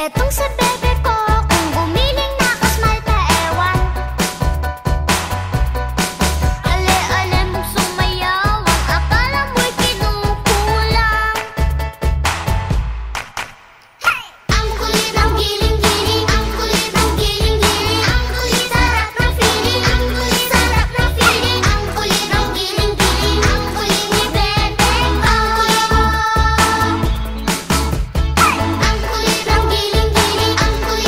Etong sa bebe ko, kung gumiling na kasmal pa ewan. Ale-ale mong sumayaw, ang akala mo'y kinukulang. Hey! Ang kulit ng giling-giling, ang kulit ng giling-giling, ang kulit sarap na feeling, ang kulit sarap na feeling, ang kulit ng giling-giling, ang kulit ni bebe ko. Ang kulit ng giling-giling, ang kulit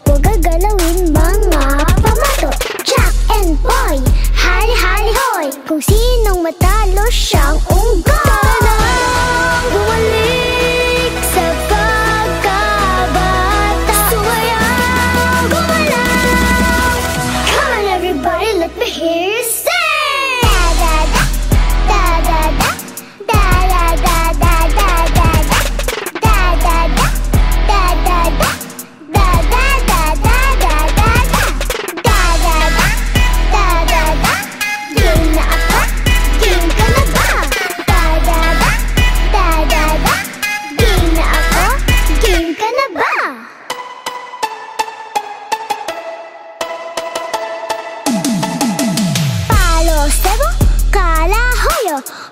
Huwag gagalawin mga pamato. Jack and Boy, hali-hali hoy, kung sinong matalo siyang unggoy. Tara nang bumalik sa pagkabata, sumayaw, gumalaw. Come on everybody, let me hear you sing.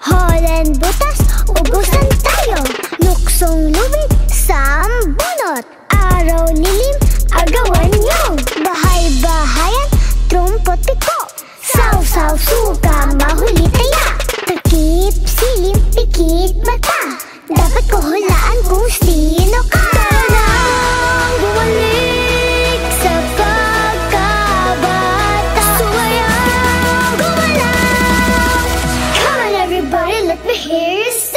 Holen butas, ubusan tayo. Luksong lubid sa ambunot, araw lilim, agawan yung bahay-bahayan, trumpot piko, saw-saw suka, mahuli taya. Takip, silim, pikit mata, dapat ko hulaan kung sino ka. Tara nang bumalik sa pagkabata, sumayaw, gumalaw. Come on everybody, let me hear you sing.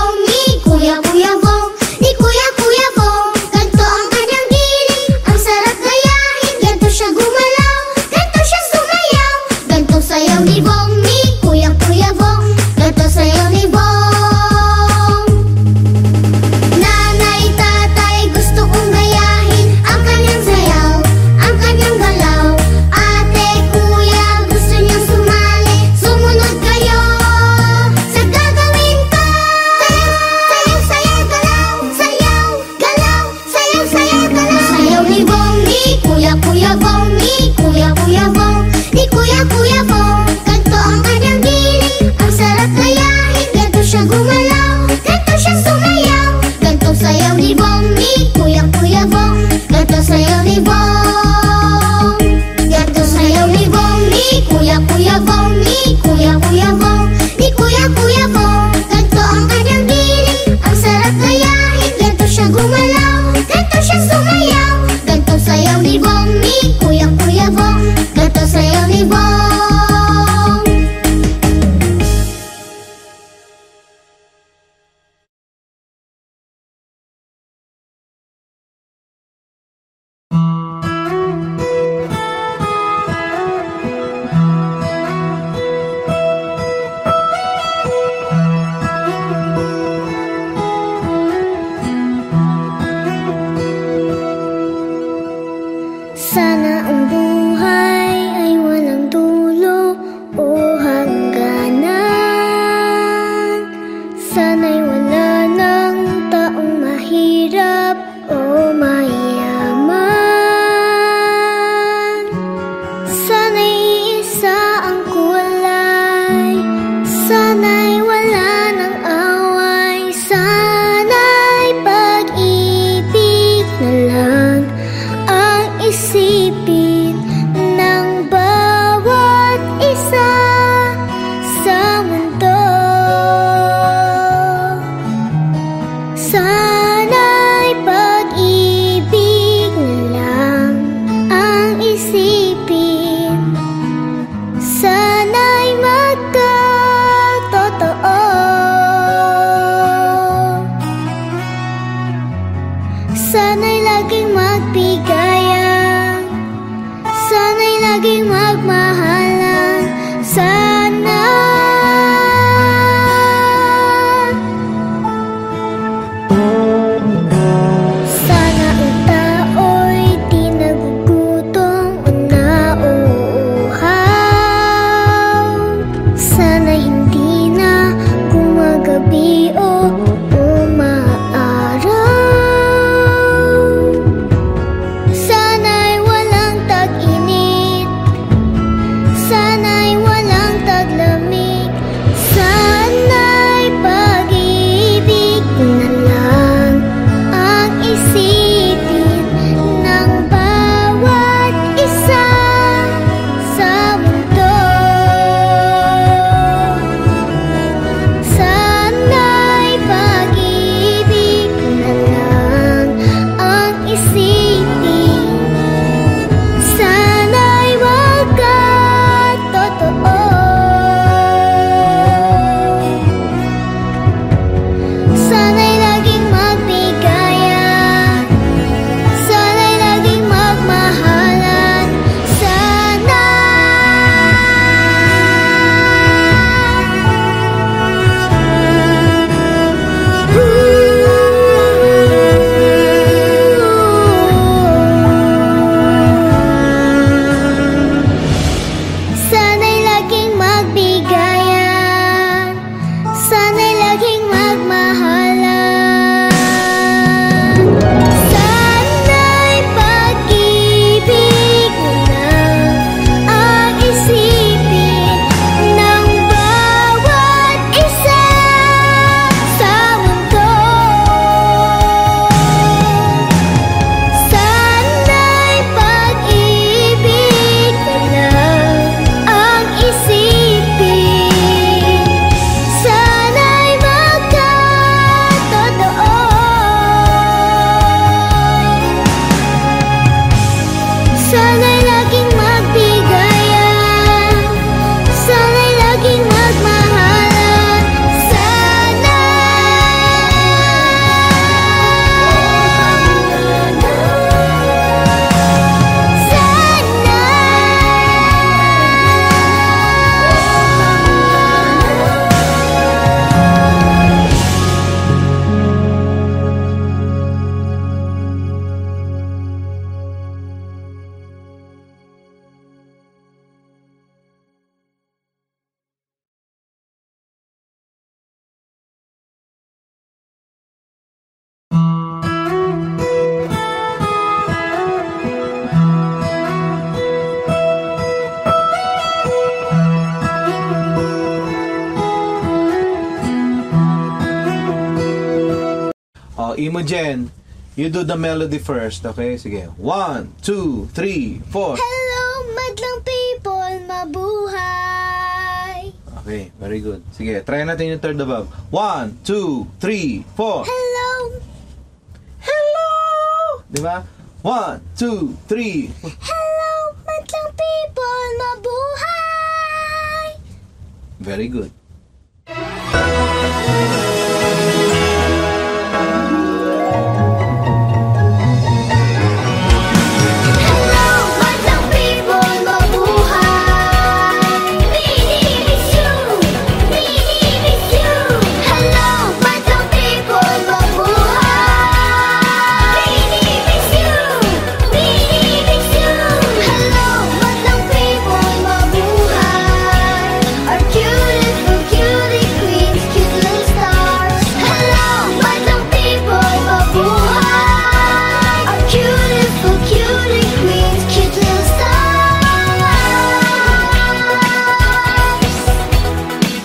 Bong, ni Kuya Bong, ni Kuya Bong. Ganto ang kanyang giling, ang sarap gayahin. Ganto siya gumalaw, ganto siya sumayaw. Ganto sayaw ni Bong, ni Kuya Bong. Ganto sayaw ni Bong. Nanay, tatay, gusto kong gayahin ang kanyang sayaw, ang kanyang galaw. Ate, kuya, gusto niyang sumali. Sumunod kayo sa gagawin ko. Sayaw, sayaw, galaw. Sayaw, galaw. Sayaw, sayaw, galaw. Sayaw ni Bong, ni Kuya Bong, ni Kuya Bong, ni Kuya Bong. Ganto ang kanyang giling, ang sarap gayahin. Ganto siya gumalaw, ganto siya sumayaw. Ganto sayaw ni Bong, ni Kuya Bong. Ganto sayaw ni Bong. Ganto sayaw ni Bong, ni Kuya Bong, ni Kuya Bong, ni Kuya Bong. Ganto ang kanyang giling, ang sarap gayahin. Ganto siya gumalaw, ganto siya sumayaw. Ganto sayaw ni Bong, ni Kuya Bong. Ganto sayaw ni Bong. Sana ang buhay ay walang dulo o hangganan. Sana'y wala ng taong mahirap o mayaman. Sana'y isa ang kulay, sana'y wala ng away. Sana'y pag-ibig na lang ang isipin ng bawat isa sa mundo. Sana'y pag-ibig na lang ang isipin. Sana'y magkatotoo. Sana'y laging magbigayan, sana'y laging magmahalan. Sana Imogen, you do the melody first, okay? Sige. 1, 2, 3, 4. Hello, madlang people, mabuhay. Okay, very good. Sige, try natin yung third above. 1, 2, 3, 4. Hello, Hello! Di ba? 1, 2, 3. hello, madlang people, mabuhay. Very good. Hello, madlang people, mabuhay. Minimiss you, minimiss you. Hello, madlang people, mabuhay. Minimiss you, minimiss you. Hello, madlang people, mabuhay. Our beautiful cutie queens, cute little stars. Hello, madlang people, mabuhay. Our beautiful cutie queens, cute little stars.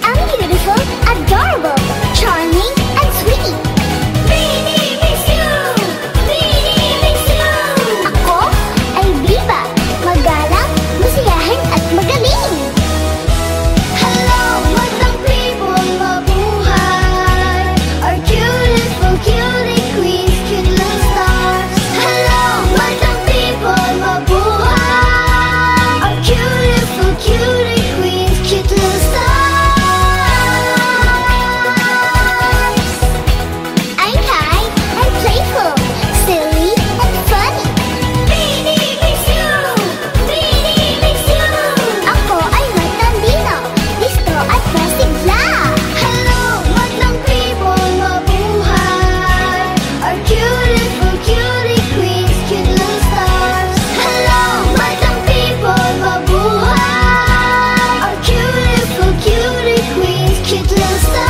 I'm beautiful, adorable, charming, and sweet. Minimiss you, minimiss you. Ako ay biba, magalang, masiyahin at magaling. Hello, madlang people, mabuhay. Our beautiful cutie queens, cute little stars. Hello, madlang people, mabuhay. Our beautiful cutie queens, cute little stars. I'm kind and playful, silly and funny. Minimiss you, minimiss you. Ako ay matalino, listo at masigla. Hello, madlang people, mabuhay. Our beautiful cutie queens, cute little stars. Hello, madlang people, mabuhay. Our beautiful cutie queens, cute little stars.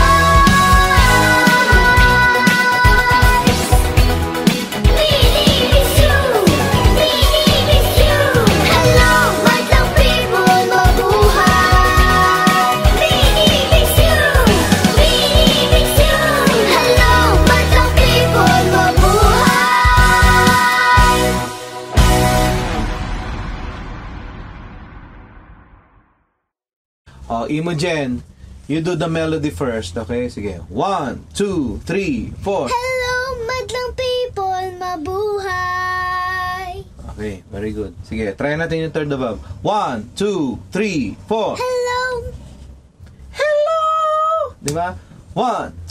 Minimiss you, minimiss you. Hello, madlang people, mabuhay. Minimiss you, minimiss you. Hello, madlang people, mabuhay. Imogen, you do the melody first, okay? Sige. 1, 2, 3, 4. Hello, madlang people, mabuhay. Okay, very good. Sige, try natin yung third above. 1, 2, 3, 4. Hello, Hello! Di ba? 1,